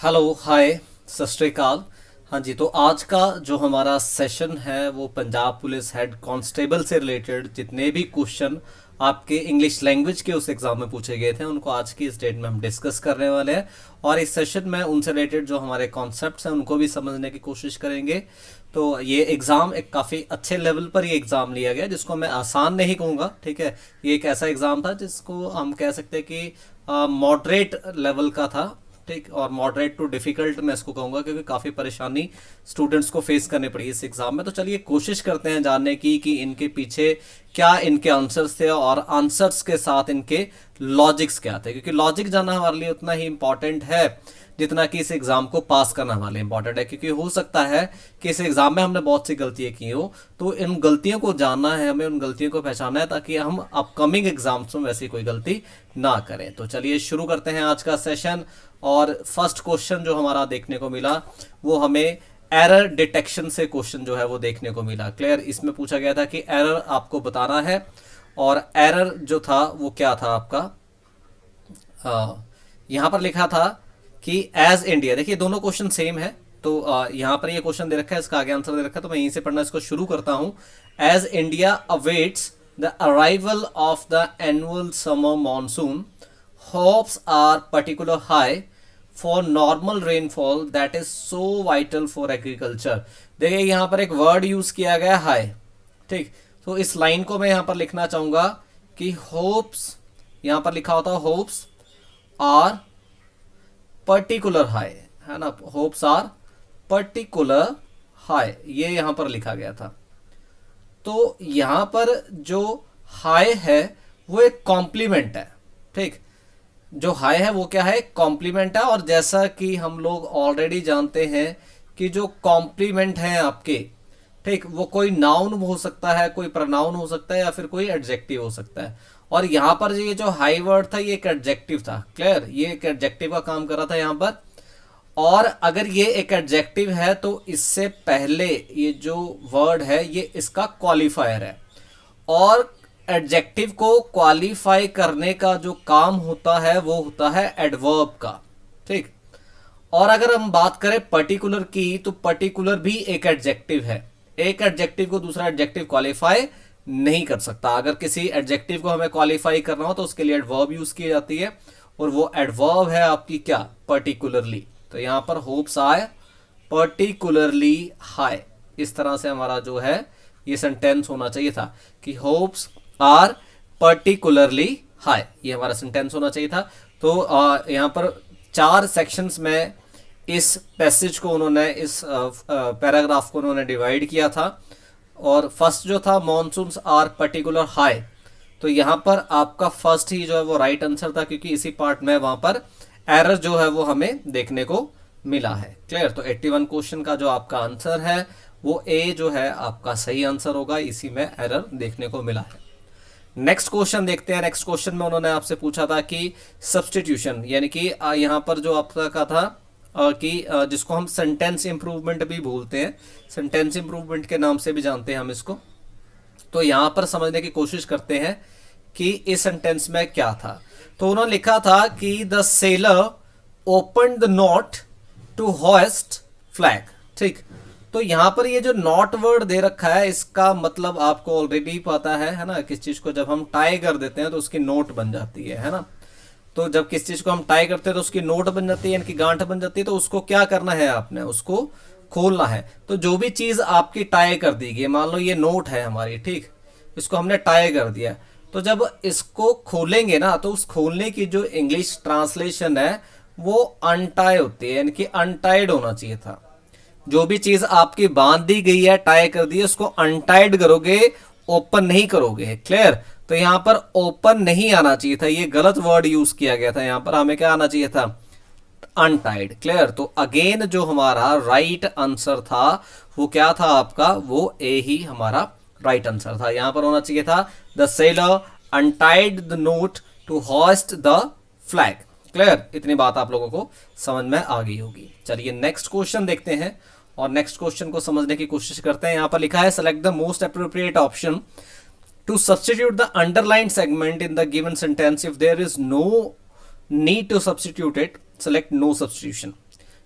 Hello hi सत श्री अकाल। हाँ जी, तो आज का जो हमारा सेशन है वो पंजाब पुलिस हेड कांस्टेबल से रिलेटेड जितने भी क्वेश्चन आपके इंग्लिश लैंग्वेज के उस एग्जाम में पूछे गए थे उनको आज की इस डेट में हम डिस्कस करने वाले हैं। और इस सेशन में उनसे रिलेटेड जो हमारे कॉन्सेप्ट्स हैं उनको भी समझने की कोशिश करेंगे। तो ये एग्ज़ाम एक काफ़ी अच्छे लेवल पर ये एग्ज़ाम लिया गया, जिसको मैं आसान नहीं कहूँगा, ठीक है। ये एक ऐसा एग्ज़ाम था जिसको हम कह सकते हैं कि मॉडरेट लेवल का था, ठीक। और मॉडरेट टू डिफिकल्ट मैं इसको कहूंगा क्योंकि काफ़ी परेशानी स्टूडेंट्स को फेस करनी पड़ी इस एग्ज़ाम में। तो चलिए कोशिश करते हैं जानने की कि इनके पीछे क्या इनके आंसर्स थे और आंसर्स के साथ इनके लॉजिक्स क्या थे, क्योंकि लॉजिक जानना हमारे लिए उतना ही इंपॉर्टेंट है जितना कि इस एग्ज़ाम को पास करना हमारे लिए इंपॉर्टेंट है। क्योंकि हो सकता है कि इस एग्ज़ाम में हमने बहुत सी गलतियां की हो, तो इन गलतियों को जानना है, हमें उन गलतियों को पहचानना है ताकि हम अपकमिंग एग्जाम्स में वैसी कोई गलती ना करें। तो चलिए शुरू करते हैं आज का सेशन। और फर्स्ट क्वेश्चन जो हमारा देखने को मिला वो हमें एरर डिटेक्शन से क्वेश्चन जो है वो देखने को मिला। क्लियर, इसमें पूछा गया था कि एरर आपको बताना है, और एरर जो था वो क्या था आपका, यहां पर लिखा था कि एज इंडिया, देखिए दोनों क्वेश्चन सेम है। तो यहां पर ये क्वेश्चन दे रखा है, इसका आगे आंसर दे रखा है, तो मैं यहीं से पढ़ना इसको शुरू करता हूं। As India awaits the arrival of the annual summer monsoon, hopes are particular high for normal rainfall that is so vital for agriculture। देखिए यहां पर एक वर्ड यूज किया गया हाई, ठीक। तो इस लाइन को मैं यहां पर लिखना चाहूंगा कि होप्स, यहां पर लिखा होता है होप्स आर पर्टिकुलर हाई, है ना। होप्स आर पर्टिकुलर हाई, ये यहां पर लिखा गया था। तो यहां पर जो हाई है वो एक कॉम्प्लीमेंट है, ठीक। जो हाई है वो क्या है, कॉम्प्लीमेंट है। और जैसा कि हम लोग ऑलरेडी जानते हैं कि जो कॉम्प्लीमेंट है आपके, ठीक, वो कोई नाउन हो सकता है, कोई प्रनाउन हो सकता है, या फिर कोई एडजेक्टिव हो सकता है। और यहां पर ये जो हाई वर्ड था ये एक एडजेक्टिव था। क्लियर, ये एक एडजेक्टिव का काम कर रहा था यहां पर। और अगर ये एक एडजेक्टिव है तो इससे पहले ये जो वर्ड है ये इसका क्वालिफायर है, और एडजेक्टिव को क्वालिफाई करने का जो काम होता है वो होता है एडवर्ब का, ठीक। और अगर हम बात करें पर्टिकुलर की, तो पर्टिकुलर भी एक एडजेक्टिव है। एक एडजेक्टिव को दूसरा एडजेक्टिव क्वालिफाई नहीं कर सकता। अगर किसी एडजेक्टिव को हमें क्वालिफाई करना हो तो उसके लिए एडवर्ब यूज की जाती है, और वो एडवर्ब है आपकी क्या, पर्टिकुलरली। तो यहां पर होप्स आए पर्टिकुलरली हाई, इस तरह से हमारा जो है ये सेंटेंस होना चाहिए था कि होप्स आर पर्टिकुलरली हाई, ये हमारा सेंटेंस होना चाहिए था। तो यहां पर 4 सेक्शंस में इस पैसेज को उन्होंने, इस पैराग्राफ को उन्होंने डिवाइड किया था। और फर्स्ट जो था मॉनसून्स आर पर्टिकुलर हाई, तो यहां पर आपका फर्स्ट ही जो है वो राइट आंसर था, क्योंकि इसी पार्ट में वहां पर एरर जो है वो हमें देखने को मिला है। क्लियर, तो 81 क्वेश्चन का जो आपका आंसर है वो ए जो है आपका सही आंसर होगा, इसी में एरर देखने को मिला है। नेक्स्ट क्वेश्चन देखते हैं। नेक्स्ट क्वेश्चन में उन्होंने आपसे पूछा था कि सब्सटीट्यूशन, यानी कि यहाँ पर जो आपका का था कि जिसको हम सेंटेंस इंप्रूवमेंट भी बोलते हैं, सेंटेंस इंप्रूवमेंट के नाम से भी जानते हैं हम इसको। तो यहाँ पर समझने की कोशिश करते हैं कि इस सेंटेंस में क्या था। तो उन्होंने लिखा था कि the sailor open the knot to hoist flag, ठीक। तो यहां पर ये जो नॉट वर्ड दे रखा है इसका मतलब आपको ऑलरेडी पता है ना। किस चीज को जब हम टाई कर देते हैं तो उसकी नोट बन जाती है ना। तो जब किस चीज को हम टाई करते हैं तो उसकी नोट बन जाती है, यानी कि गांठ बन जाती है। तो उसको क्या करना है, आपने उसको खोलना है। तो जो भी चीज आपकी टाई कर दी गई, मान लो ये नोट है हमारी, ठीक, इसको हमने टाई कर दिया, तो जब इसको खोलेंगे ना तो उस खोलने की जो इंग्लिश ट्रांसलेशन है वो अनटाई होती है, यानी कि अनटाइड होना चाहिए था। जो भी चीज आपकी बांध दी गई है, टाई कर दी है, उसको अनटाइड करोगे, ओपन नहीं करोगे। क्लियर, तो यहां पर ओपन नहीं आना चाहिए था, ये गलत वर्ड यूज किया गया था। यहां पर हमें क्या आना चाहिए था, अनटाइड। क्लियर, तो अगेन जो हमारा राइट आंसर था वो क्या था आपका, वो ए ही हमारा राइट आंसर था। यहां पर होना चाहिए था the sailor untied the knot to hoist the flag. Clear, इतनी बात आप लोगों को समझ में आ गई होगी। चलिए नेक्स्ट क्वेश्चन देखते हैं और नेक्स्ट क्वेश्चन को समझने की कोशिश करते हैं। यहां पर लिखा है select the most appropriate option to substitute the underline segment in the given sentence. If there is no need to substitute it, select no substitution.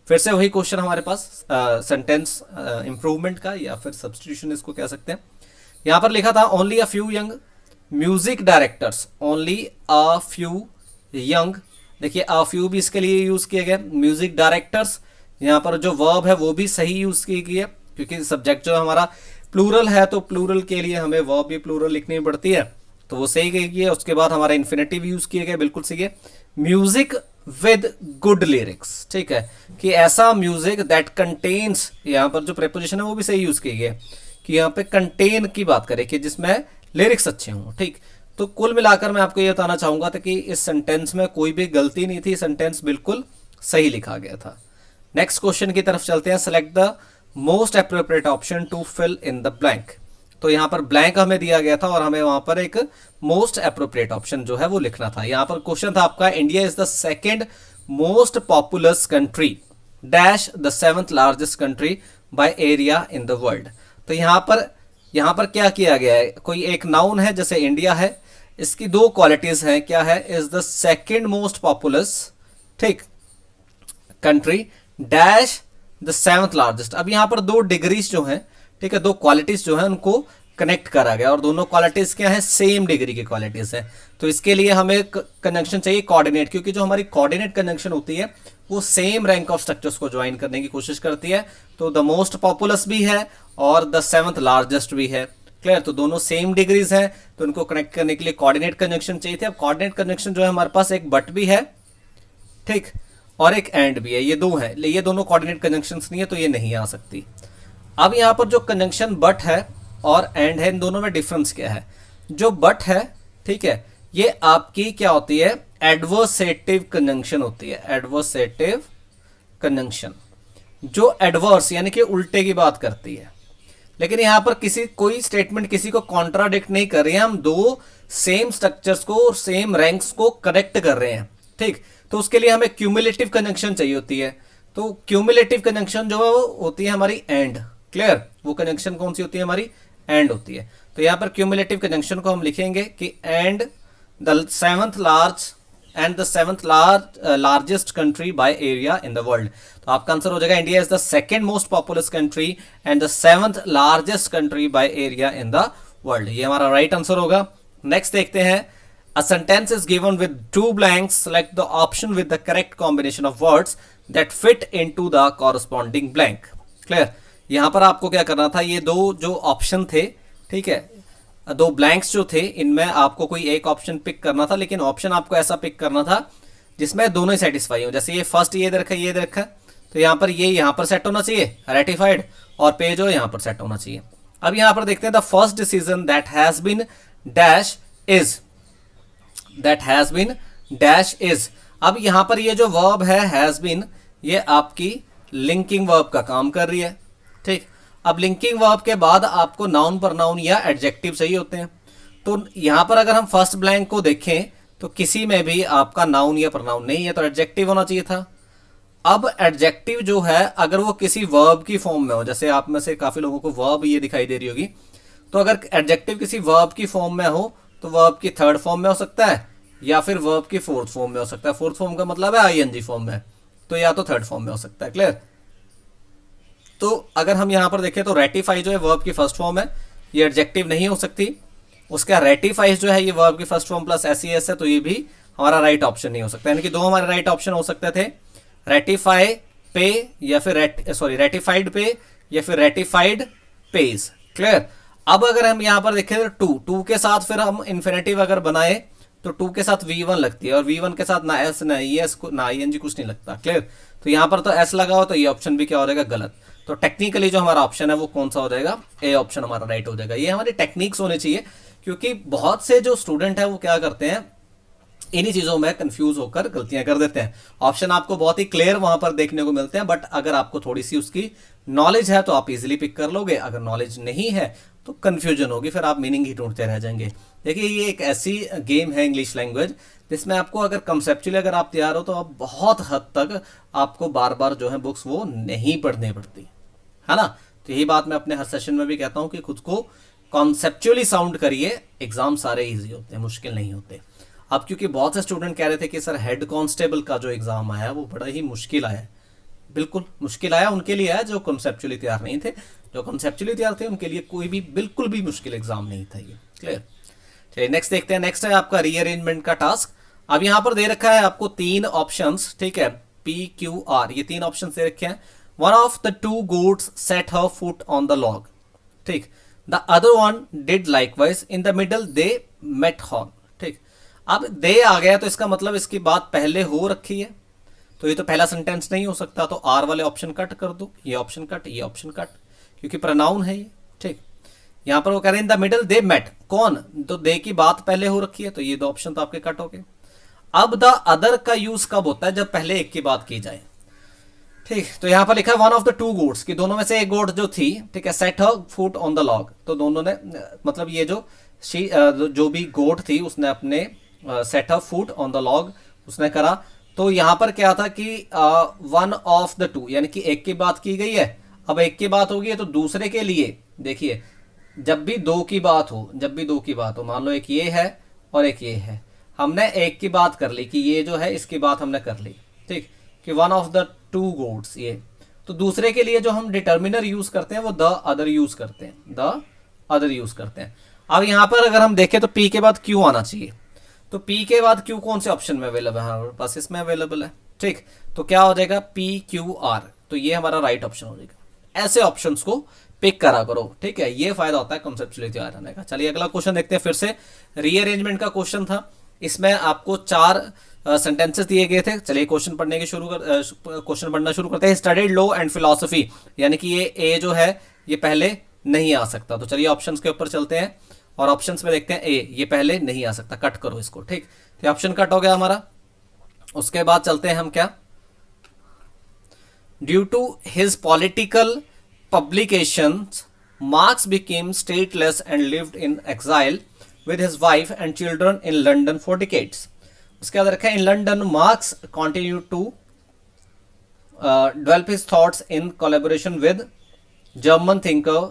फिर से वही क्वेश्चन हमारे पास सेंटेंस इंप्रूवमेंट का या फिर सब्स्टिट्यूशन इसको कह सकते हैं। यहां पर लिखा था only a few young music directors, only a few young, देखिए अ फ्यू भी इसके लिए यूज किया गया। म्यूजिक डायरेक्टर्स, यहाँ पर जो वर्ब है वो भी सही यूज की गई है, क्योंकि सब्जेक्ट जो हमारा प्लूरल है तो प्लूरल के लिए हमें वर्ब भी प्लूरल लिखनी पड़ती है, तो वो सही गई है। उसके बाद हमारा इन्फिनेटिव यूज किया गया, बिल्कुल सही है। म्यूजिक विद गुड लिरिक्स, ठीक है, कि ऐसा म्यूजिक दैट कंटेन्स, यहाँ पर जो प्रेपोजिशन है वो भी सही यूज की गई है कि यहाँ पे कंटेन की बात करें कि जिसमें लिरिक्स अच्छे हों, ठीक। तो कुल मिलाकर मैं आपको ये बताना चाहूंगा था कि इस सेंटेंस में कोई भी गलती नहीं थी, सेंटेंस बिल्कुल सही लिखा गया था। नेक्स्ट क्वेश्चन की तरफ चलते हैं। Select the most appropriate option to fill in the blank. तो यहाँ पर ब्लैंक हमें दिया गया था और हमें वहां पर एक मोस्ट अप्रोप्रिएट ऑप्शन जो है वो लिखना था। यहाँ पर क्वेश्चन था आपका, India is the second most populace country dash the seventh largest country by area in the world. तो यहाँ पर क्या किया गया है, कोई एक नाउन है जैसे इंडिया है, इसकी दो क्वालिटीज हैं, क्या है, is the second most populous, ठीक, country dash the seventh largest. अब यहाँ पर दो डिग्रीज जो हैं, ठीक है, दो क्वालिटीज जो है उनको कनेक्ट करा गया और दोनों क्वालिटीज क्या है, सेम डिग्री की क्वालिटीज है। तो इसके लिए हमें कंजंक्शन चाहिए कोऑर्डिनेट, क्योंकि जो हमारी कोऑर्डिनेट कंजंक्शन होती है वो सेम रैंक ऑफ स्ट्रक्चर्स को ज्वाइन करने की कोशिश करती है। तो द मोस्ट पॉपुलस भी है और द सेवंथ लार्जेस्ट भी है, क्लियर। तो दोनों सेम डिग्रीज हैं, तो उनको कनेक्ट करने के लिए कोऑर्डिनेट कंजंक्शन चाहिए थे। अब कोऑर्डिनेट कंजंक्शन जो है हमारे पास एक बट भी है, ठीक, और एक एंड भी है, ये दो है, ये दोनों कोऑर्डिनेट कंजंक्शंस नहीं है तो ये नहीं आ सकती। अब यहाँ पर जो कंजंक्शन बट है और एंड है, इन दोनों में डिफरेंस क्या है। जो बट है, ठीक है, ये आपकी क्या होती है, एडवर्सेटिव कंजंक्शन होती है, एडवर्सेटिव कंजंक्शन, जो एडवर्स यानी कि उल्टे की बात करती है। लेकिन यहां पर कोई स्टेटमेंट किसी को कॉन्ट्राडिक्ट नहीं कर रही है, हम दो सेम स्ट्रक्चर्स को और सेम रैंक्स को कनेक्ट कर रहे हैं, ठीक। तो उसके लिए हमें क्यूमुलेटिव कंजंक्शन चाहिए होती है। तो क्यूमुलेटिव कंजंक्शन जो है वो होती है हमारी एंड, क्लियर। वो कंजंक्शन कौन सी होती है, हमारी एंड होती है। तो यहां पर क्यूमुलेटिव कंजंक्शन को हम लिखेंगे कि and the seventh largest country by area in the world. तो आपका आंसर हो जाएगा, India is the second most populace country and the seventh largest country by area in the world. ये हमारा राइट आंसर होगा। नेक्स्ट देखते हैं, a sentence is given with two blanks, select the option with the correct combination of words that fit into the corresponding blank, clear। यहां पर आपको क्या करना था, ये दो जो ऑप्शन थे, ठीक है, दो ब्लैंक्स जो थे, इनमें आपको कोई एक ऑप्शन पिक करना था, लेकिन ऑप्शन आपको ऐसा पिक करना था जिसमें दोनों ही सेटिस्फाई हो। जैसे ये फर्स्ट ये दे रखा है, ये दे रखा है, तो यहाँ पर ये यहाँ पर सेट होना चाहिए, रेटिफाइड, और पे जो यहाँ पर सेट होना चाहिए। अब यहाँ पर देखते हैं, the first decision that has been dash is, that has been dash is. अब यहां पर ये जो वर्ब है हैज बीन, ये आपकी लिंकिंग वर्ब का काम कर रही है, ठीक। अब लिंकिंग वर्ब के बाद आपको नाउन प्रनाउन या एडजेक्टिव चाहिए होते हैं। तो यहां पर अगर हम फर्स्ट ब्लैंक को देखें तो किसी में भी आपका नाउन या प्रनाउन नहीं है, तो एडजेक्टिव होना चाहिए था। अब एडजेक्टिव जो है अगर वो किसी वर्ब की फॉर्म में हो, जैसे आप में से काफी लोगों को वर्ब ये दिखाई दे रही होगी, तो अगर एडजेक्टिव किसी वर्ब की फॉर्म में हो तो वर्ब की थर्ड फॉर्म में हो सकता है या फिर वर्ब की फोर्थ फॉर्म में हो सकता है। फोर्थ फॉर्म का मतलब है आईएनजी फॉर्म में, तो या तो थर्ड फॉर्म में हो सकता है, क्लियर। तो अगर हम यहां पर देखें तो रेटिफाई जो है वर्ब की फर्स्ट फॉर्म है, ये एडजेक्टिव नहीं हो सकती। उसका रेटिफाइज जो है ये वर्ब की फर्स्ट फॉर्म प्लस एसईएस है, तो ये भी हमारा राइट ऑप्शन नहीं हो सकता। यानी कि दो हमारे राइट ऑप्शन हो सकते थे, रेटिफाई पे या फिर रेटिफाइड पे या फिर रेटिफाइड पेज, क्लियर। अब अगर हम यहां पर देखें टू के साथ फिर हम इन्फिनेटिव अगर बनाए तो टू के साथ V1 लगती है और V1 के साथ ना एस ना ES ना ING कुछ नहीं लगता, क्लियर। तो यहां पर तो एस लगा हो तो ये ऑप्शन भी क्या हो जाएगा, गलत। तो टेक्निकली जो हमारा ऑप्शन है वो कौन सा हो जाएगा, ए ऑप्शन हमारा राइट हो जाएगा। ये हमारी टेक्निक्स होने चाहिए, क्योंकि बहुत से जो स्टूडेंट है वो क्या करते हैं, इन्हीं चीजों में कंफ्यूज होकर गलतियां कर देते हैं। ऑप्शन आपको बहुत ही क्लियर वहां पर देखने को मिलते हैं, बट अगर आपको थोड़ी सी उसकी नॉलेज है तो आप इजीली पिक कर लोगे। अगर नॉलेज नहीं है तो कंफ्यूजन होगी, फिर आप मीनिंग ही ढूंढते रह जाएंगे। देखिए ये एक ऐसी गेम है इंग्लिश लैंग्वेज जिसमें आपको अगर कंसेप्चुअली अगर आप तैयार हो तो आप बहुत हद तक आपको बार बार जो है बुक्स वो नहीं पढ़नी पड़ती है ना। तो यही बात मैं अपने हर सेशन में भी कहता हूं कि खुद को कॉन्सेप्चुअली साउंड करिए, एग्जाम सारे इजी होते हैं, मुश्किल नहीं होते। अब क्योंकि बहुत से स्टूडेंट कह रहे थे कि सर हेड कांस्टेबल का जो एग्जाम आया वो बड़ा ही मुश्किल आया, बिल्कुल मुश्किल आया उनके लिए आया जो कॉन्सेप्चुअली तैयार नहीं थे, जो कॉन्सेप्चुअली तैयार थे उनके लिए कोई भी बिल्कुल भी मुश्किल एग्जाम नहीं था ये। क्लियर। चलिए नेक्स्ट देखते हैं। नेक्स्ट है आपका रीअरेंजमेंट का टास्क। अब यहां पर दे रखा है आपको तीन ऑप्शंस, ठीक है, पी क्यू आर, ये तीन ऑप्शंस दे रखे हैं। One of the two goats set her foot on the log, ठीक, the other one did likewise, in the middle they met horn, ठीक। अब दे आ गया तो इसका मतलब इसकी बात पहले हो रखी है, तो ये तो पहला सेंटेंस नहीं हो सकता, तो आर वाले ऑप्शन कट कर दो, ये ऑप्शन कट, ये ऑप्शन कट, क्योंकि प्रोनाउन है ये, ठीक। यहां पर वो कह रहे हैं in the middle they met, कौन, तो दे की बात पहले हो रखी है, तो ये दो ऑप्शन तो आपके कट हो गए। अब द अदर का यूज कब होता है, जब पहले एक की बात की जाए, ठीक। तो यहां पर लिखा है one of the two goats, कि दोनों में से एक गोट जो थी, ठीक है, set her foot on the log, तो दोनों ने, मतलब ये जो भी गोट थी उसने अपने set her foot on the log उसने करा। तो यहां पर क्या था कि वन ऑफ द टू, यानी कि एक की बात की गई है, अब एक की बात होगी तो दूसरे के लिए, देखिए जब भी दो की बात हो, जब भी दो की बात हो, मान लो एक ये है और एक ये है, हमने एक की बात कर ली कि ये जो है इसकी बात हमने कर ली, ठीक, कि one of the two goats, ये, तो दूसरे के लिए जो हम डिटर्मिनर यूज करते हैं वो द अदर यूज करते हैं, द अदर यूज करते हैं। अब यहां पर अगर हम देखें तो पी के बाद क्यू आना चाहिए, तो पी के बाद क्यू कौन से ऑप्शन में अवेलेबल है, हमारे पास इसमें अवेलेबल है, ठीक। तो क्या हो जाएगा पी क्यू आर, तो ये हमारा राइट ऑप्शन हो जाएगा। ऐसे ऑप्शंस को पिक करा करो, ठीक है, ये फायदा होता है कॉन्सेप्चुअली तैयार रहने का। चलिए अगला क्वेश्चन देखते हैं, फिर से रीअरेंजमेंट का क्वेश्चन था, इसमें आपको चार सेंटेंसेस दिए गए थे। चलिए क्वेश्चन क्वेश्चन पढ़ना शुरू करते हैं। स्टडीड लॉ एंड फिलोसफी, यानी कि ये ए जो है ये पहले नहीं आ सकता, तो चलिए ऑप्शंस के ऊपर चलते हैं और ऑप्शंस में देखते हैं ए, ये पहले नहीं आ सकता, कट करो इसको, ठीक, तो ऑप्शन कट हो गया हमारा। उसके बाद चलते हैं हम क्या, due to his political publications, Marx became stateless and lived in exile with his wife and children in London for decades. उसके बाद रखा है in London, Marx continued to develop his thoughts in collaboration with German thinker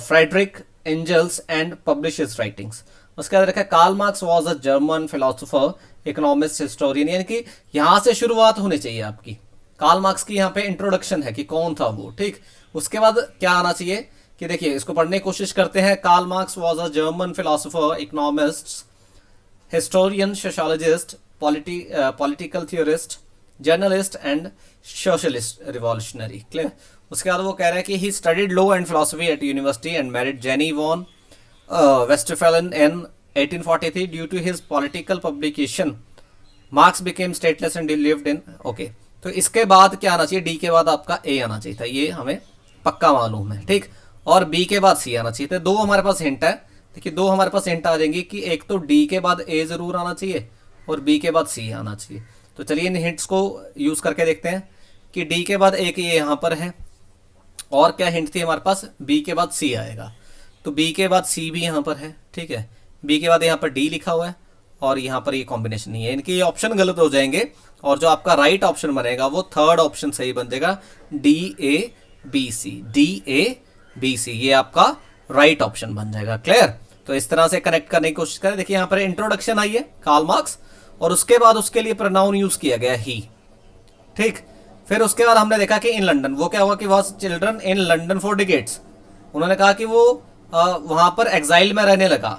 Friedrich Engels and published his writings. उसके बाद रखा है Karl Marx was a German philosopher, economist, historian, यानी कि यहां से शुरुआत होनी चाहिए आपकी। कार्ल मार्क्स की यहाँ पे इंट्रोडक्शन है कि कौन था वो, ठीक। उसके बाद क्या आना चाहिए कि देखिए इसको पढ़ने की कोशिश करते हैं। Karl Marx was a German philosopher, economist, historian, sociologist, political theorist, journalist and socialist revolutionary. Clear. उसके बाद वो कह रहा है कि he studied law and philosophy at university and married Jenny von Westphalen in 1843। Due to his political publication Marx became stateless and lived in, okay. तो इसके बाद क्या आना चाहिए, डी के बाद आपका ए आना चाहिए था, ये हमें पक्का मालूम है, ठीक। और बी के बाद सी आना चाहिए था। दो हमारे पास हिंट है, देखिए दो हमारे पास हिंट आ जाएंगी कि एक तो डी के बाद ए जरूर आना चाहिए और बी के बाद सी आना चाहिए। तो चलिए इन हिंट्स को यूज करके देखते हैं कि डी के बाद एक ये यहाँ पर है, और क्या हिंट थी हमारे पास, बी के बाद सी आएगा, तो बी के बाद सी भी यहाँ पर है, ठीक है। बी के बाद यहाँ पर डी लिखा हुआ है और यहाँ पर ये कॉम्बिनेशन नहीं है, इनके ये ऑप्शन गलत हो जाएंगे और जो आपका राइट ऑप्शन बनेगा वो थर्ड ऑप्शन सही बन जाएगा, D A B C, D A B C, ये आपका राइट ऑप्शन बन जाएगा। क्लियर। तो इस तरह से कनेक्ट करने की कोशिश करें। देखिए यहाँ पर इंट्रोडक्शन आई है कार्ल मार्क्स और उसके बाद उसके लिए प्रोनाउन यूज किया गया ही, ठीक। फिर उसके बाद हमने देखा कि इन लंदन, वो क्या हुआ कि was children in London for decades, उन्होंने कहा कि वो वहां पर एग्जाइल में रहने लगा,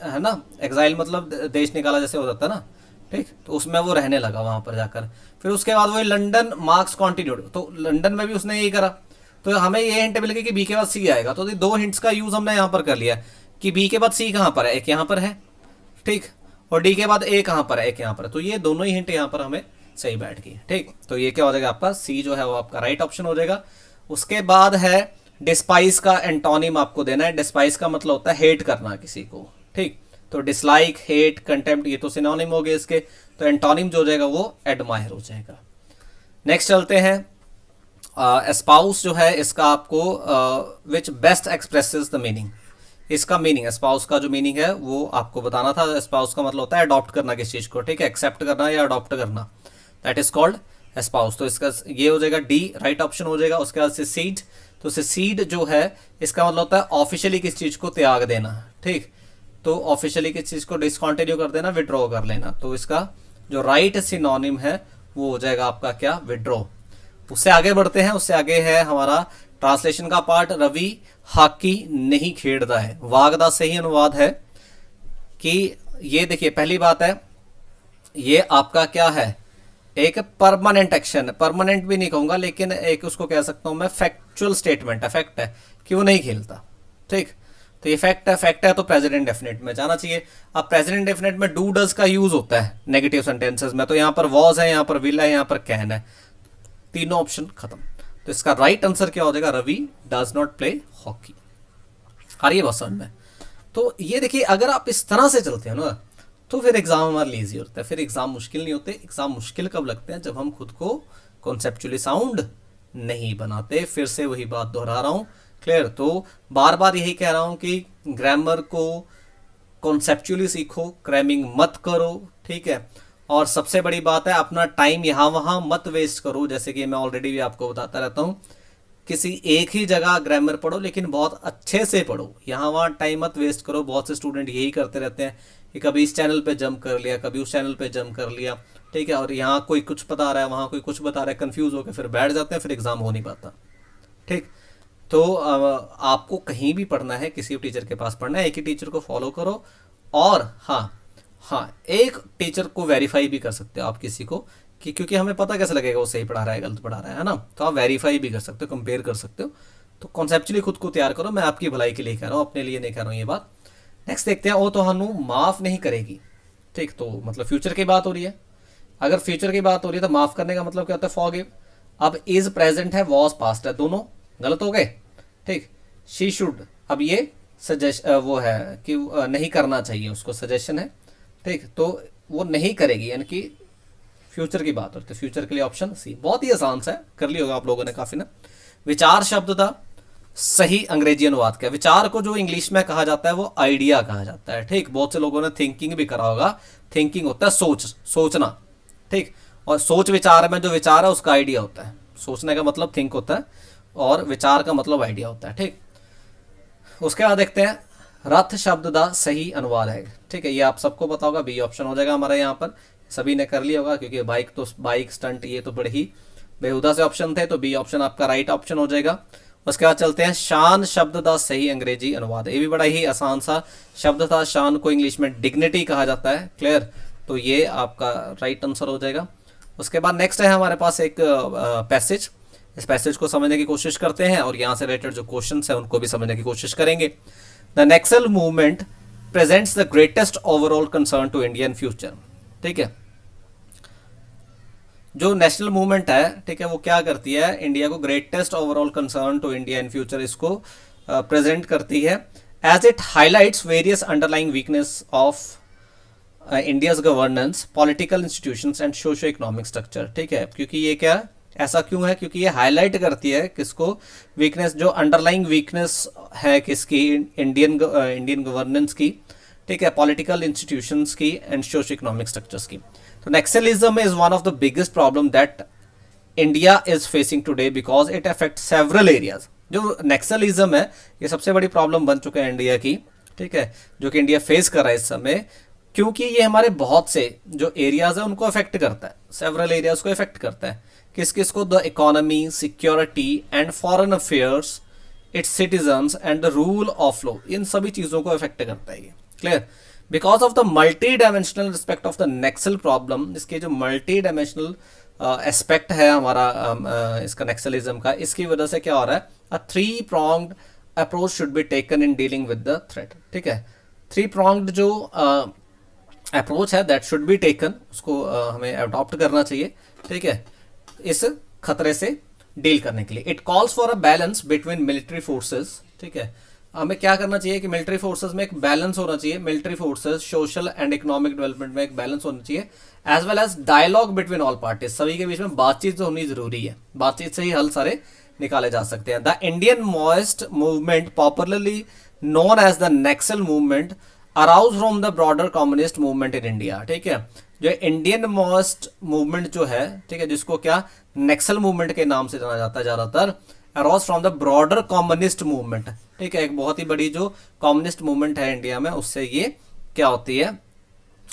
है ना, एग्जाइल मतलब देश निकाला जैसे हो जाता है ना, ठीक। तो उसमें वो रहने लगा वहां पर जाकर। फिर उसके बाद वो लंदन मार्क्स कॉन्टिन्यूड, तो लंदन में भी उसने यही करा। तो हमें ये हिंट मिल गई कि बी के बाद सी आएगा, तो दो हिंट्स का यूज हमने यहाँ पर कर लिया कि बी के बाद सी कहाँ पर है, एक यहाँ पर है, ठीक, और डी के बाद ए कहाँ पर है, एक यहाँ पर है। तो ये दोनों ही हिंट यहाँ पर हमें सही बैठ गई, ठीक। तो ये क्या हो जाएगा आपका सी जो है वो आपका राइट ऑप्शन हो जाएगा। उसके बाद है डिस्पाइस का एंटोनिम आपको देना है। डिस्पाइस का मतलब होता है हेट करना किसी को, ठीक। तो डिसलाइक, हेट, कंटेम्प्ट, ये तो सिनोनिम हो गए इसके, तो एंटोनिम जो हो जाएगा वो एडमायर हो जाएगा। नेक्स्ट चलते हैं, एस्पाउस जो है इसका आपको विच बेस्ट एक्सप्रेसेस द मीनिंग, इसका मीनिंग, एस्पाउस का जो मीनिंग है वो आपको बताना था। एस्पाउस का मतलब होता है अडॉप्ट करना किस चीज को, ठीक है, एक्सेप्ट करना या अडॉप्ट करना, दैट इज कॉल्ड एस्पाउस। तो इसका ये हो जाएगा डी, राइट ऑप्शन हो जाएगा। उसके बाद सेसीड, तो सेसीड जो है इसका मतलब होता है ऑफिशियली किस चीज को त्याग देना, ठीक। तो ऑफिशियली किस चीज को डिसकंटिन्यू कर देना, विड्रॉ कर लेना। तो इसका जो राइट सिनोनिम है वो हो जाएगा आपका क्या, विड्रॉ। उससे आगे बढ़ते हैं, उससे आगे है हमारा ट्रांसलेशन का पार्ट। रवि हाकी नहीं खेड़ता है, वाग दा सही अनुवाद है कि ये देखिए पहली बात है, ये आपका क्या है, एक परमानेंट एक्शन, परमानेंट भी नहीं कहूंगा लेकिन एक उसको कह सकता हूं मैं फैक्चुअल स्टेटमेंट है, फैक्ट है कि वो नहीं खेलता। ठीक, तो ये फैक्ट है तो प्रेजेंट डेफिनेट में जाना चाहिए। अब प्रेजेंट डेफिनेट में डू डज का यूज होता है नेगेटिव सेंटेंसेस में, तो यहां पर वॉज है, यहां पर विल है, यहां पर कैन है, तीनों ऑप्शन खत्म। तो इसका राइट आंसर क्या हो जाएगा, Ravi does not play hockey. आ रही है बात समझ में? तो ये देखिए अगर आप इस तरह से चलते हैं ना तो फिर एग्जाम हमारा लीजी होता है, फिर एग्जाम मुश्किल नहीं होते। एग्जाम मुश्किल कब लगते हैं, जब हम खुद को कॉन्सेप्चुअली साउंड नहीं बनाते। फिर से वही बात दोहरा रहा हूं, क्लियर? तो बार बार यही कह रहा हूं कि ग्रामर को कॉन्सेप्चुअली सीखो, क्रैमिंग मत करो, ठीक है? और सबसे बड़ी बात है, अपना टाइम यहाँ वहां मत वेस्ट करो। जैसे कि मैं ऑलरेडी भी आपको बताता रहता हूँ, किसी एक ही जगह ग्रामर पढ़ो लेकिन बहुत अच्छे से पढ़ो, यहाँ वहाँ टाइम मत वेस्ट करो। बहुत से स्टूडेंट यही करते रहते हैं कि कभी इस चैनल पे जंप कर लिया, कभी उस चैनल पे जंप कर लिया, ठीक है? और यहाँ कोई कुछ बता रहा है, वहाँ कोई कुछ बता रहा है, कंफ्यूज होकर फिर बैठ जाते हैं, फिर एग्जाम हो नहीं पाता। ठीक, तो आपको कहीं भी पढ़ना है, किसी भी टीचर के पास पढ़ना है, एक ही टीचर को फॉलो करो। और हाँ हाँ, एक टीचर को वेरीफाई भी कर सकते हो आप किसी को, कि क्योंकि हमें पता कैसे लगेगा वो सही पढ़ा रहा है गलत पढ़ा रहा है ना? तो आप वेरीफाई भी कर सकते हो, कंपेयर कर सकते हो। तो कॉन्सेप्चुअली खुद को तैयार करो, मैं आपकी भलाई के लिए कह रहा हूँ, अपने लिए नहीं कह रहा हूँ ये बात। नेक्स्ट देखते हैं, वो तो हनु माफ नहीं करेगी। ठीक, तो मतलब फ्यूचर की बात हो रही है। अगर फ्यूचर की बात हो रही है तो माफ करने का मतलब क्या होता है, फॉरगिव। अब इज प्रेजेंट है, वॉज पास्ट है, दोनों गलत हो गए। ठीक, शी शुड, अब ये सजेस्ट वो है कि नहीं करना चाहिए, उसको सजेशन है। ठीक, तो वो नहीं करेगी, यानी कि फ्यूचर की बात होती है। फ्यूचर के लिए ऑप्शन सी, बहुत ही आसान सा है, कर लिया होगा आप लोगों ने काफी ना। विचार शब्द था सही अंग्रेजी अनुवाद क्या? विचार को जो इंग्लिश में कहा जाता है वो आइडिया कहा जाता है। ठीक, बहुत से लोगों ने थिंकिंग भी करा होगा। थिंकिंग होता है सोच, सोचना। ठीक, और सोच विचार में जो विचार है उसका आइडिया होता है। सोचने का मतलब थिंक होता है और विचार का मतलब आइडिया होता है। ठीक, उसके बाद देखते हैं, रथ शब्द दा सही अनुवाद है। ठीक है, ये आप सबको पता होगा, बी ऑप्शन हो जाएगा हमारे यहाँ पर, सभी ने कर लिया होगा, क्योंकि बाइक स्टंट ये तो बड़े ही बेहुदा से ऑप्शन थे, तो बी ऑप्शन आपका राइट ऑप्शन हो जाएगा। उसके बाद चलते हैं, शान शब्द दा सही अंग्रेजी अनुवाद। ये भी बड़ा ही आसान सा शब्द था, शान को इंग्लिश में डिग्निटी कहा जाता है, क्लियर? तो ये आपका राइट आंसर हो जाएगा। उसके बाद नेक्स्ट है हमारे पास एक पैसेज। इस पैसेज को समझने की कोशिश करते हैं और यहाँ से रिलेटेड जो क्वेश्चन है उनको भी समझने की कोशिश करेंगे। The Naxal movement presents the greatest overall concern to Indian future. ठीक है, जो नेशनल मूवमेंट है, ठीक है, वो क्या करती है, इंडिया को greatest overall concern to India in future इसको प्रेजेंट करती है, as it highlights various underlying weakness of India's governance, political institutions and socio economic structure. ठीक है, क्योंकि ये क्या, ऐसा क्यों है, क्योंकि ये हाईलाइट करती है किसको, वीकनेस, जो अंडरलाइंग वीकनेस है किसकी, इंडियन गवर्नेंस की, ठीक है, पॉलिटिकल इंस्टीट्यूशंस की एंड सोशो इकोनॉमिक स्ट्रक्चर्स की। तो Naxalism is one of the biggest problem that India is facing today because it affect several areas. जो नक्सलिज्म है ये सबसे बड़ी प्रॉब्लम बन चुका है इंडिया की, ठीक है, जो कि इंडिया फेस कर रहा है इस समय, क्योंकि ये हमारे बहुत से जो एरियाज है उनको अफेक्ट करता है, सेवरल एरियाज को अफेक्ट करता है। किस किस को, the economy, security and foreign affairs, its citizens and the rule of law, इन सभी चीजों को अफेक्ट करता है ये, clear? Because of the multi dimensional respect of the Naxal problem, इसके जो मल्टी डायमेंशनल एस्पेक्ट है हमारा इसका नक्सलिज्म का, इसकी वजह से क्या हो रहा है, a three pronged approach should be taken in dealing with the threat. ठीक है, थ्री प्रॉन्ग्ड जो अप्रोच है दैट शुड बी टेकन, उसको हमें अडॉप्ट करना चाहिए, ठीक है, इस खतरे से डील करने के लिए। It calls for a balance between military forces. ठीक है, हमें क्या करना चाहिए कि मिलिट्री फोर्सेस में एक बैलेंस होना चाहिए, military forces, social and economic development में एक बैलेंस होना चाहिए, as well as dialogue between all parties, सभी के बीच में बातचीत तो होनी जरूरी है, बातचीत से ही हल सारे निकाले जा सकते हैं। The Indian Maoist movement, popularly known as the Naxal movement, arose from the broader communist movement in India. ठीक है, जो इंडियन माओइस्ट मूवमेंट जो है, ठीक है, जिसको क्या नक्सल मूवमेंट के नाम से जाना जाता है ज्यादातर, arouse from the broader communist movement. ठीक है, एक बहुत ही बड़ी जो कम्युनिस्ट मूवमेंट है इंडिया में, उससे ये क्या होती है,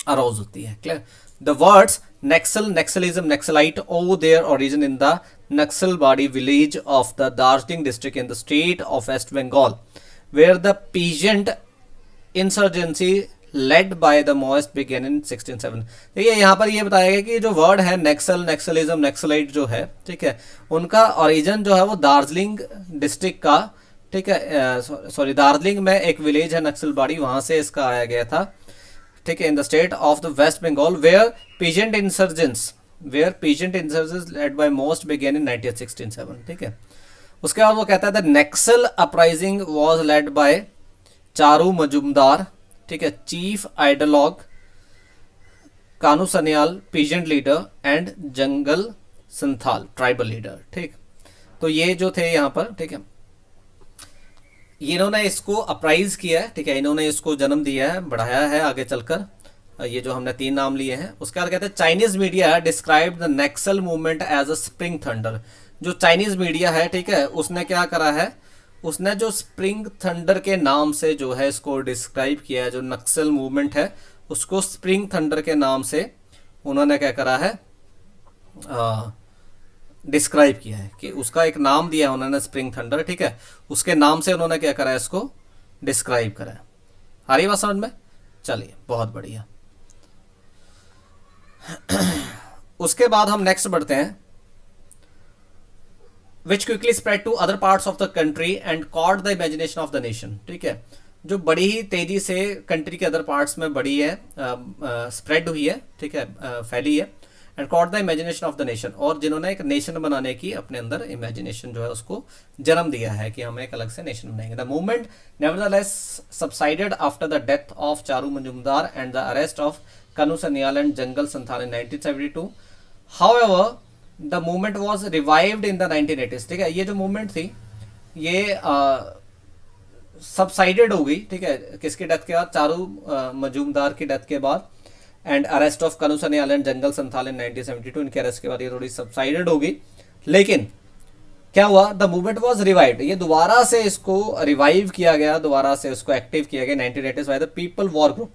अराउज होती है, clear? The words Naxal, Naxalism, Naxalite owe their origin in the Naxalbari village of the Darjeeling district in the state of West Bengal, where the peasant insurgency led by the Maoist began in 1607। देखिए यहाँ पर ये बताया गया कि जो वर्ड है नक्सल, Naxalism, naxalite जो है, ठीक है, उनका ओरिजिन जो है वो दार्जिलिंग डिस्ट्रिक्ट का, ठीक है, सॉरी दार्जिलिंग में एक विलेज है नक्सलबाड़ी, वहां से इसका आया गया था, ठीक है, in the state of the West Bengal, where peasant insurgence led by most began in 1967। ठीक है, उसके बाद वो कहता है the Naxal uprising was led by Charu Majumdar, ठीक है, chief ideologue Kanu Sanyal peasant leader and Jangal Santhal tribal leader. ठीक, तो ये जो थे यहाँ पर, ठीक है, इन्होंने इसको अप्राइज किया है, ठीक है, इन्होंने इसको जन्म दिया है, बढ़ाया है आगे चलकर, ये जो हमने 3 नाम लिए हैं। उसके बाद कहते हैं Chinese media describe the Naxal movement as a spring thunder. जो चाइनीज मीडिया है, ठीक है, उसने क्या करा है, उसने जो स्प्रिंग थंडर के नाम से जो है इसको डिस्क्राइब किया है, जो नक्सल मूवमेंट है उसको स्प्रिंग थंडर के नाम से उन्होंने क्या करा है, डिस्क्राइब किया है, कि उसका एक नाम दिया है उन्होंने स्प्रिंग थंडर, ठीक है, उसके नाम से उन्होंने क्या करा है, इसको डिस्क्राइब करा है। आ रही बात समझ में? चलिए, बहुत बढ़िया। उसके बाद हम नेक्स्ट बढ़ते हैं, which quickly spread to other parts of the country and caught the imagination of the nation. ठीक है, जो बड़ी ही तेजी से कंट्री के अदर पार्ट्स में बड़ी है, स्प्रेड हुई है, ठीक है, फैली है, and caught the imagination of the nation, और जिन्होंने एक नेशन बनाने की अपने अंदर इमेजिनेशन जो है उसको जन्म दिया है कि हम एक अलग से नेशन बनाएंगे। The movement nevertheless subsided after the death of Charu Majumdar and the arrest of Kanu Sanyal and Jangal Santhal in 1972। However the movement was revived in the 1980s। ठीक है, ये जो मूवमेंट थी ये सबसाइडेड हो गई, ठीक है, किसकी डेथ के बाद, चारू मजूमदार की डेथ के बाद, and arrest of Kanu Sanyal and Jangal Santhal in 1972, इनके अरेस्ट के बाद ये थोड़ी सबसाइडेड हो गई। लेकिन क्या हुआ, द मूवमेंट वाज रिवाइव्ड, ये दोबारा से इसको रिवाइव किया गया, दोबारा से इसको एक्टिव किया गया 1980s by the people war group,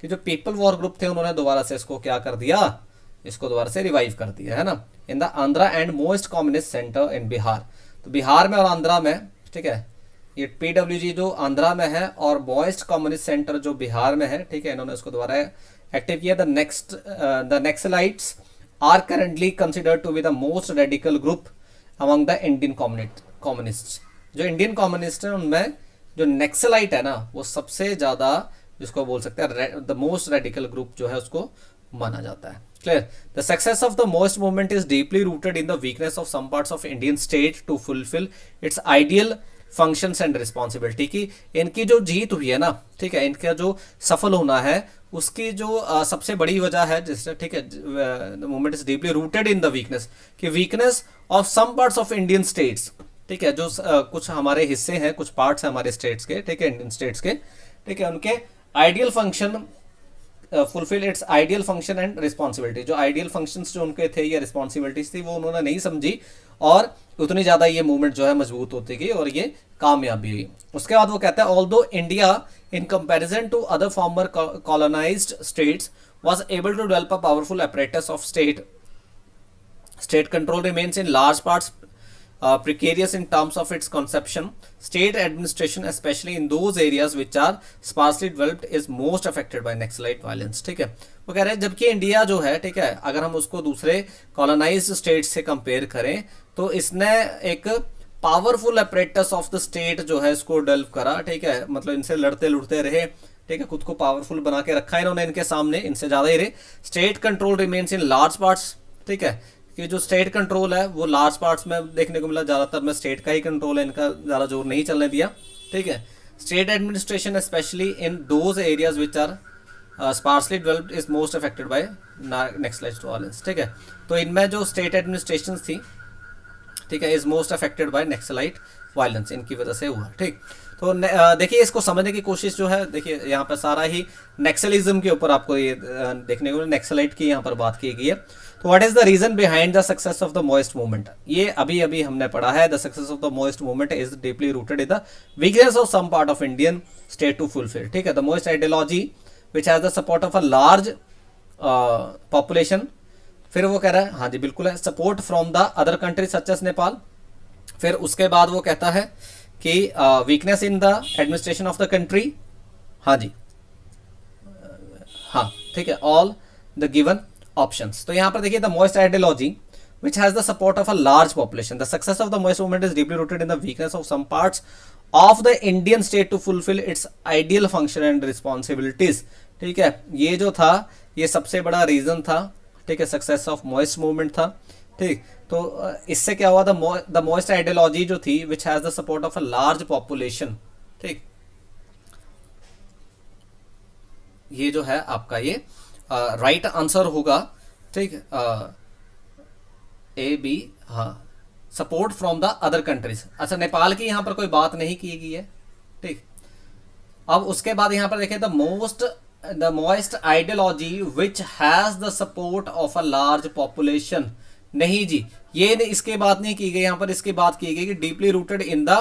कि जो पीपल वॉर ग्रुप थे उन्होंने दोबारा से इसको क्या कर दिया, इसको दोबारा से रिवाइव कर दिया, है ना, in the Andhra and most communist centre in Bihar. तो बिहार में और आंध्रा में, ठीक है, ये पीडब्ल्यूजी जो आंध्रा में है और मोस्ट कम्युनिस्ट सेंटर जो बिहार में है, ठीक है, इन्होंने इसको दोबारा एक्टिव किया। The Naxalites are currently considered to be the most radical group among the Indian communist. जो इंडियन कम्युनिस्ट है उनमें जो नक्सलाइट है ना, वो सबसे ज्यादा, जिसको बोल सकते हैं द मोस्ट रेडिकल ग्रुप जो है उसको माना जाता है। Clear? The success of the Maoist movement is deeply rooted in the weakness of some parts of Indian state to fulfill its ideal functions and responsibility। कि इनकी जो जीत हुई है ना, ठीक है, इनका जो सफल होना है उसकी जो सबसे बड़ी वजह है, जिससे, ठीक है, the movement is deeply rooted in the weakness, कि weakness of some parts of Indian states, ठीक है, जो कुछ हमारे हिस्से हैं, कुछ पार्ट्स हैं हमारे स्टेट्स के, ठीक है, इंडियन स्टेट्स के, ठीक है, उनके ideal function fulfil it's ideal function and responsibility. जो आइडियल फंक्शंस जो उनके थे या रिस्पॉन्सिबिलिटीज थी वो उन्होंने नहीं समझी, और उतनी ज़्यादा ये मूवमेंट जो है मजबूत होती गई और ये कामयाबी हुई। उसके बाद वो कहता है although India in comparison to other former colonized states was able to develop a powerful apparatus of state control remains in large parts precarious in terms of its conception. State administration, especially in those areas which are sparsely developed, is most affected by Naxalite violence। ठीक है, वो कह रहे हैं जबकि India जो है, ठीक है, अगर हम उसको दूसरे कॉलोनाइज्ड स्टेट्स से कंपेयर करें तो इसने एक powerful apparatus of the state जो है इसको डेवलप करा, ठीक है, मतलब इनसे लड़ते लुड़ते रहे, ठीक है, खुद को पावरफुल बना के रखा है इन्होंने इनके सामने, इनसे ज्यादा ही रहे। State control remains in large parts, ठीक है, कि जो स्टेट कंट्रोल है वो लार्ज पार्ट्स में देखने को मिला, ज़्यादातर में स्टेट का ही कंट्रोल है, इनका ज़्यादा जोर नहीं चलने दिया। ठीक है, state administration specially in those areas which are sparsely developed is most affected by Naxalite violence. ठीक है, तो इनमें जो स्टेट एडमिनिस्ट्रेशन थी, ठीक है, is most affected by Naxalite violence, इनकी वजह से हुआ। ठीक, तो देखिए इसको समझने की कोशिश जो है, देखिए यहाँ पर सारा ही नक्सलिज्म के ऊपर आपको ये देखने को, नक्सलाइट की यहाँ पर बात की गई है। तो what is the reason behind the success of the Maoist movement, ये अभी अभी हमने पढ़ा है। The success of the Maoist movement is deeply rooted in the weakness of some part of Indian state to fulfil. ठीक है, the Maoist ideology which has the support of a large population फिर वो कह रहा है, हाँ जी बिल्कुल है, support from the other country such S Nepal. फिर उसके बाद वो कहता है कि weakness in the administration of the country, हाँ जी, हाँ ठीक है, ऑल द गिवन ऑप्शंस। तो यहाँ पर देखिए, the Maoist ideology which has the support of a large population. The success of the Maoist movement is deeply rooted in the weakness of some parts of the Indian state to fulfill its ideal function and responsibilities. ठीक है, ये जो था ये सबसे बड़ा reason था, ठीक है, सक्सेस ऑफ Maoist मूवमेंट था। ठीक, तो इससे क्या हुआ, द Maoist आइडियोलॉजी जो थी विच has the support of a large population. ठीक, ये जो है आपका ये राइट आंसर होगा। ठीक, ए बी, हाँ, support from the other countries. अच्छा, नेपाल की यहां पर कोई बात नहीं की गई है। ठीक, अब उसके बाद यहां पर देखिए, the Maoist ideology which has the support of a large population. नहीं जी, ये इसके बात नहीं की गई, यहां पर इसकी बात की गई कि deeply rooted in the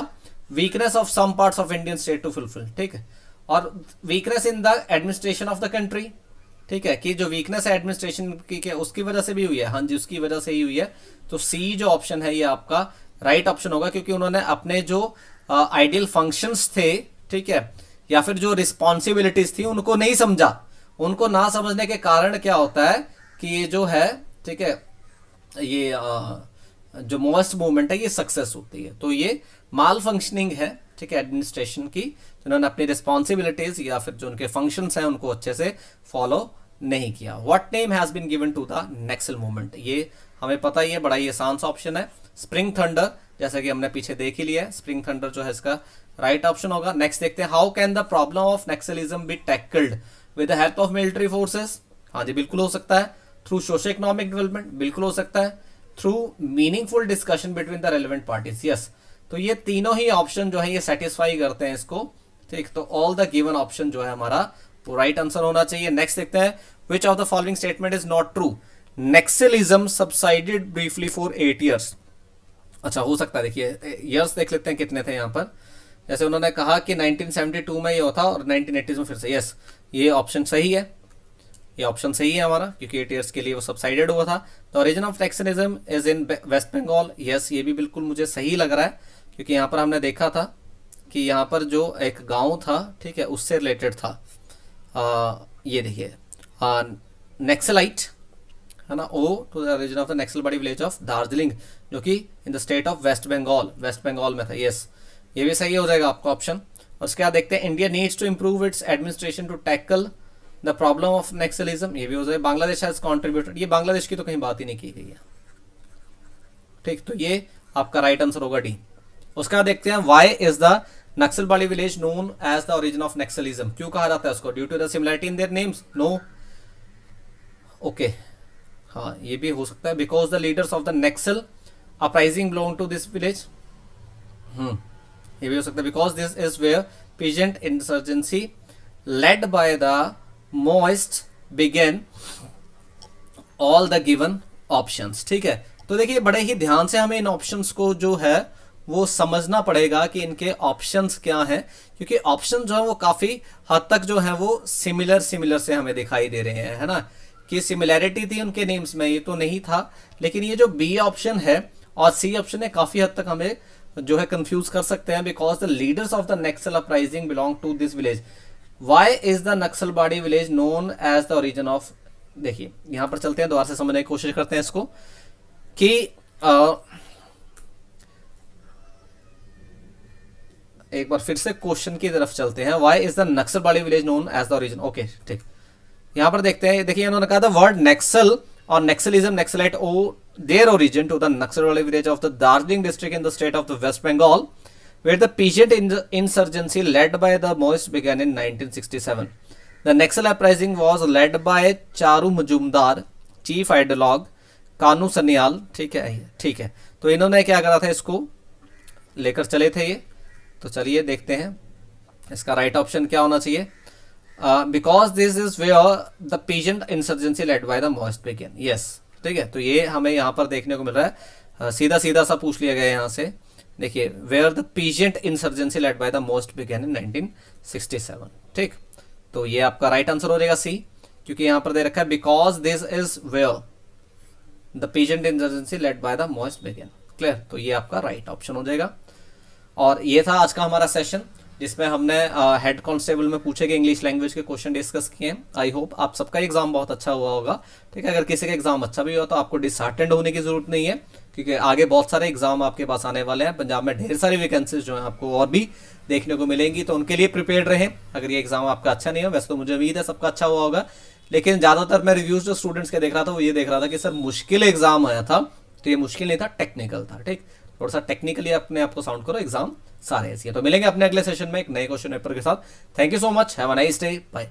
weakness of some parts of Indian state to fulfil. ठीक है, और weakness in the administration of the country. ठीक है, कि जो वीकनेस है एडमिनिस्ट्रेशन की उसकी वजह से भी हुई है, हाँ जी उसकी वजह से ही हुई है। तो सी जो ऑप्शन है ये आपका राइट ऑप्शन होगा, क्योंकि उन्होंने अपने जो आइडियल फंक्शंस थे, ठीक है, या फिर जो रिस्पॉन्सिबिलिटीज थी उनको नहीं समझा। उनको ना समझने के कारण क्या होता है कि ये जो है, ठीक है, ये जो मोस्ट मूवमेंट है ये सक्सेस होती है। तो ये माल फंक्शनिंग है, ठीक है, एडमिनिस्ट्रेशन की, जिन्होंने अपनी रिस्पॉन्सिबिलिटीज या फिर जो उनके फंक्शंस हैं उनको अच्छे से फॉलो नहीं किया। What name has been given to the Naxal movement, ये हमें पता ही है, बड़ा ही आसान सा ऑप्शन है, स्प्रिंग थंडर, जैसा कि हमने पीछे देख ही लिया है। स्प्रिंग थंडर जो है इसका राइट ऑप्शन होगा। नेक्स्ट देखते हैं, how can the problem of Naxalism B tackled with the help of military forces. हाँ जी बिल्कुल हो सकता है। थ्रू सोशो इकोनॉमिक डेवलपमेंट, बिल्कुल हो सकता है। Through meaningful discussion between the relevant parties, yes. तो ये तीनों ही ऑप्शन जो है ये सेटिस्फाई करते हैं इसको। ठीक, तो ऑल द गिवन ऑप्शन जो है हमारा वो राइट आंसर होना चाहिए। नेक्स्ट देखते हैं, which of the following statement is not true, Naxalism subsided briefly for 8 years। अच्छा, हो सकता है, देखिए ईयर्स देख लेते हैं कितने थे यहाँ पर। जैसे उन्होंने कहा कि 1972 में ये होता और 1980s में फिर से, यस ये ऑप्शन सही है, ये ऑप्शन सही है हमारा, क्योंकि 8 years के लिए वो सबसाइडेड हुआ था। The origin of Naxalism is in West Bengal, yes ये भी बिल्कुल मुझे सही लग रहा है, क्योंकि यहाँ पर हमने देखा था कि यहाँ पर जो एक गांव था, ठीक है, उससे रिलेटेड था। ये देखिए नक्सलाइट है ना, owe to the origin of the Naxalbari village of Darjeeling, जो कि in the state of West Bengal, West Bengal में था। यस, ये भी सही हो जाएगा आपका ऑप्शन। उसके बाद देखते हैं, India needs to improve its administration to tackle the problem of Naxalism, ये भी हो जाएगा। बांग्लादेश हैज कॉन्ट्रीब्यूटेड, ये बांग्लादेश की तो कहीं बात ही नहीं की गई है। ठीक, तो ये आपका राइट आंसर होगा डी। उसका देखते हैं, why is the Naxalbari village known as the origin of Naxalism, क्यों कहा जाता है उसको, due to the similarity in their names, no, okay, हाँ ये भी हो सकता है, because the leaders of the Naxal uprising belong to this village, ये भी हो सकता है, because this is where peasant insurgency led by the Maoist began, all the given options. ठीक है, तो देखिए बड़े ही ध्यान से हमें इन ऑप्शंस को जो है वो समझना पड़ेगा कि इनके ऑप्शंस क्या हैं, क्योंकि ऑप्शन जो है वो काफी हद तक जो है वो सिमिलर से हमें दिखाई दे रहे हैं, है ना, कि सिमिलैरिटी थी उनके नेम्स में, ये तो नहीं था। लेकिन ये जो बी ऑप्शन है और सी ऑप्शन है काफी हद तक हमें जो है कंफ्यूज कर सकते हैं, because the leaders of the Naxal uprising belong to this village. Why is the Naxalbari village known as the origin of, देखिए यहां पर चलते हैं, दोबारा से समझने की कोशिश करते हैं इसको, कि एक बार फिर से क्वेश्चन की तरफ चलते हैं। Why is the Naxalbari village known as the origin, okay ठीक, यहां पर देखते हैं, देखिए इन्होंने कहा था वर्ड नक्सल और Naxalism, Naxalite owe their origin to the Naxalbari village of the Darjeeling district in the state of the West Bengal, where the peasant insurgency led by the Maoists began in 1967. The Naxal uprising was led by Charu Majumdar, chief ideologue Kanu Sanyal. ठीक है, तो इन्होंने क्या करा था, इसको लेकर चले थे ये। तो चलिए देखते हैं इसका राइट ऑप्शन क्या होना चाहिए, because this is where the peasant insurgency led by the Maoist began, yes ठीक है, तो ये हमें यहाँ पर देखने को मिल रहा है। सीधा सा पूछ लिया गया यहाँ से, देखिए where the peasant insurgency led by the most began in 1967। ठीक, तो ये आपका राइट आंसर हो जाएगा सी, क्योंकि यहां पर दे रखा है because this is where the peasant insurgency led by the Maoist begin. Clear, तो ये आपका राइट ऑप्शन हो जाएगा। और ये था आज का हमारा सेशन जिसमें हमने हेड कांस्टेबल में पूछे गए इंग्लिश लैंग्वेज के क्वेश्चन डिस्कस किए हैं। आई होप आप सबका एग्जाम बहुत अच्छा हुआ होगा। ठीक है, अगर किसी का एग्जाम अच्छा भी हुआ तो आपको डिसहार्टेंड होने की जरूरत नहीं है, क्योंकि आगे बहुत सारे एग्जाम आपके पास आने वाले हैं। पंजाब में ढेर सारी वैकेंसीज जो है आपको और भी देखने को मिलेंगी, तो उनके लिए प्रिपेयर्ड रहें। अगर ये एग्जाम आपका अच्छा नहीं हो, वैसे तो मुझे उम्मीद है सबका अच्छा हुआ होगा, लेकिन ज्यादातर मैं रिव्यूज जो स्टूडेंट्स के देख रहा था वो ये देख रहा था कि सर मुश्किल एग्जाम आया था, तो ये मुश्किल नहीं था, टेक्निकल था। ठीक, थोड़ा सा टेक्निकली अपने आप को साउंड करो, एग्जाम सारे ऐसी है। तो मिलेंगे अपने अगले सेशन में एक नए क्वेश्चन पेपर के साथ। Thank you so much, have a nice day, bye.